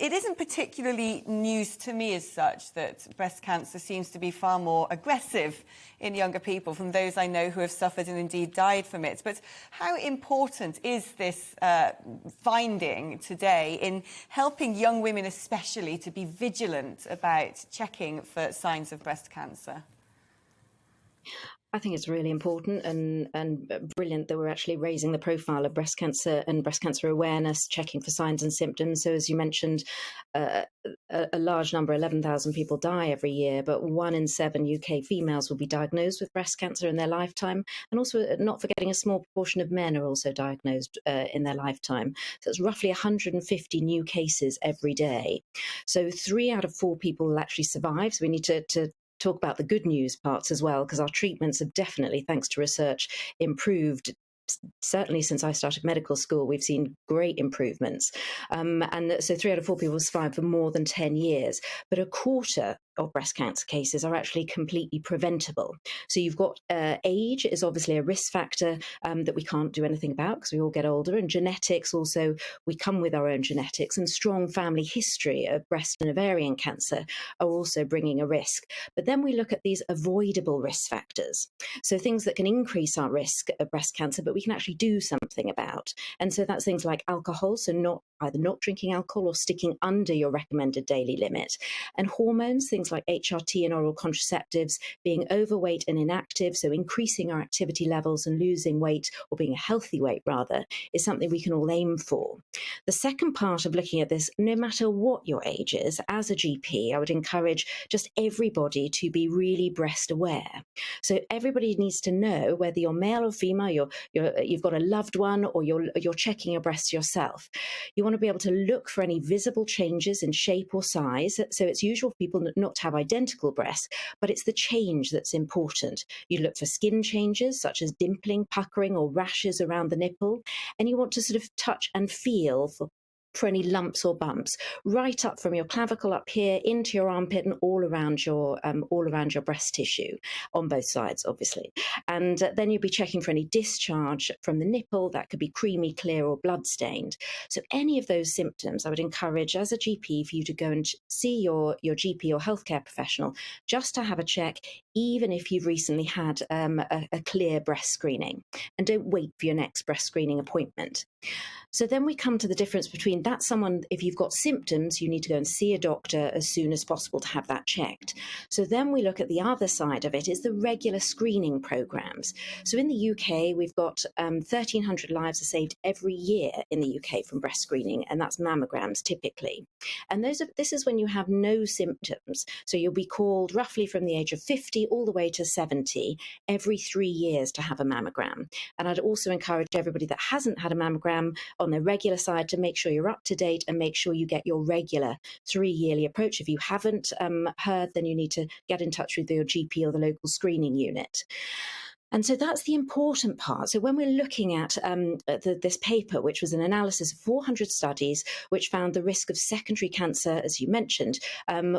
it isn't particularly news to me as such that breast cancer seems to be far more aggressive in younger people from those I know who have suffered and indeed died from it. But how important is this finding today in helping young women especially to be vigilant about checking for signs of breast cancer? I think it's really important and brilliant that we're actually raising the profile of breast cancer and breast cancer awareness, checking for signs and symptoms. So as you mentioned, a large number, 11,000 people die every year, but 1 in 7 UK females will be diagnosed with breast cancer in their lifetime. And also not forgetting a small proportion of men are also diagnosed in their lifetime. So it's roughly 150 new cases every day. So 3 out of 4 people will actually survive. So we need to talk about the good news parts as well, because our treatments have definitely, thanks to research, improved. Certainly since I started medical school, we've seen great improvements. And so 3 out of 4 people survive for more than 10 years. But a quarter of breast cancer cases are actually completely preventable. So you've got age is obviously a risk factor that we can't do anything about because we all get older. And genetics also, we come with our own genetics, and strong family history of breast and ovarian cancer are also bringing a risk. But then we look at these avoidable risk factors. So things that can increase our risk of breast cancer, but we can actually do something about. And so that's things like alcohol, so either not drinking alcohol or sticking under your recommended daily limit. And hormones, things like HRT and oral contraceptives, being overweight and inactive, so increasing our activity levels and losing weight, or being a healthy weight rather, is something we can all aim for. The second part of looking at this, no matter what your age is, as a GP, I would encourage just everybody to be really breast aware. So everybody needs to know whether you're male or female, you've got a loved one, or you're checking your breasts yourself. You want to be able to look for any visible changes in shape or size. So it's usual for people not to have identical breasts, but it's the change that's important. You look for skin changes such as dimpling, puckering, or rashes around the nipple, and you want to sort of touch and feel for any lumps or bumps, right up from your clavicle up here into your armpit and all around your breast tissue on both sides, obviously. And then you'll be checking for any discharge from the nipple that could be creamy, clear, or blood-stained. So any of those symptoms, I would encourage as a GP for you to go and see your GP or healthcare professional just to have a check, even if you've recently had a clear breast screening. And don't wait for your next breast screening appointment. So then we come to the difference between that someone, if you've got symptoms, you need to go and see a doctor as soon as possible to have that checked. So then we look at the other side of it is the regular screening programs. So in the UK, we've got 1,300 lives are saved every year in the UK from breast screening, and that's mammograms typically. And this is when you have no symptoms. So you'll be called roughly from the age of 50 all the way to 70 every 3 years to have a mammogram. And I'd also encourage everybody that hasn't had a mammogram on the regular side to make sure you're up to date and make sure you get your regular 3-yearly approach. If you haven't heard, then you need to get in touch with your GP or the local screening unit. And so that's the important part. So when we're looking at this paper, which was an analysis of 400 studies, which found the risk of secondary cancer, as you mentioned,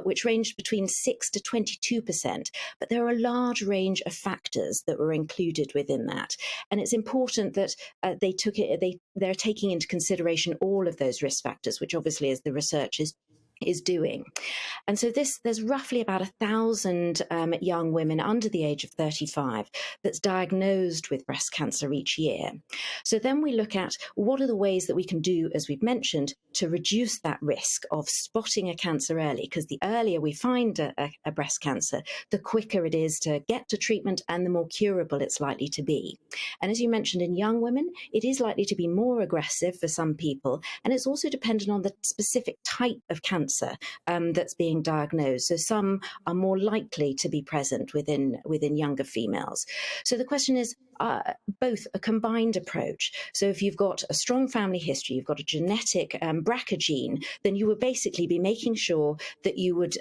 which ranged between 6 to 22%. But there are a large range of factors that were included within that. And it's important that they're taking into consideration all of those risk factors, which obviously, as the research is doing. And so there's roughly about 1,000 young women under the age of 35 that's diagnosed with breast cancer each year. So then we look at what are the ways that we can do, as we've mentioned, to reduce that risk of spotting a cancer early, because the earlier we find a breast cancer, the quicker it is to get to treatment and the more curable it's likely to be. And as you mentioned, in young women, it is likely to be more aggressive for some people, and it's also dependent on the specific type of cancer that's being diagnosed. So some are more likely to be present within younger females. So the question is both a combined approach. So if you've got a strong family history, you've got a genetic BRCA gene, then you would basically be making sure that you would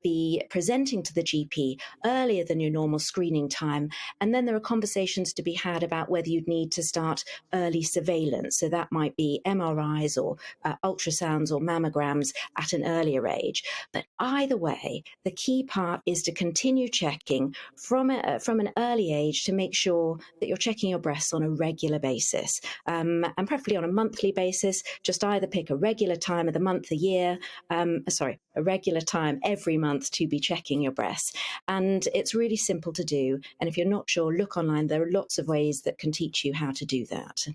be presenting to the GP earlier than your normal screening time. And then there are conversations to be had about whether you'd need to start early surveillance. So that might be MRIs or ultrasounds or mammograms at an earlier age. But either way, the key part is to continue checking from an early age to make sure that you're checking your breasts on a regular basis, and preferably on a monthly basis. Just either pick a regular time of the month, a year, a regular time every month to be checking your breasts. And it's really simple to do. And if you're not sure, look online. There are lots of ways that can teach you how to do that.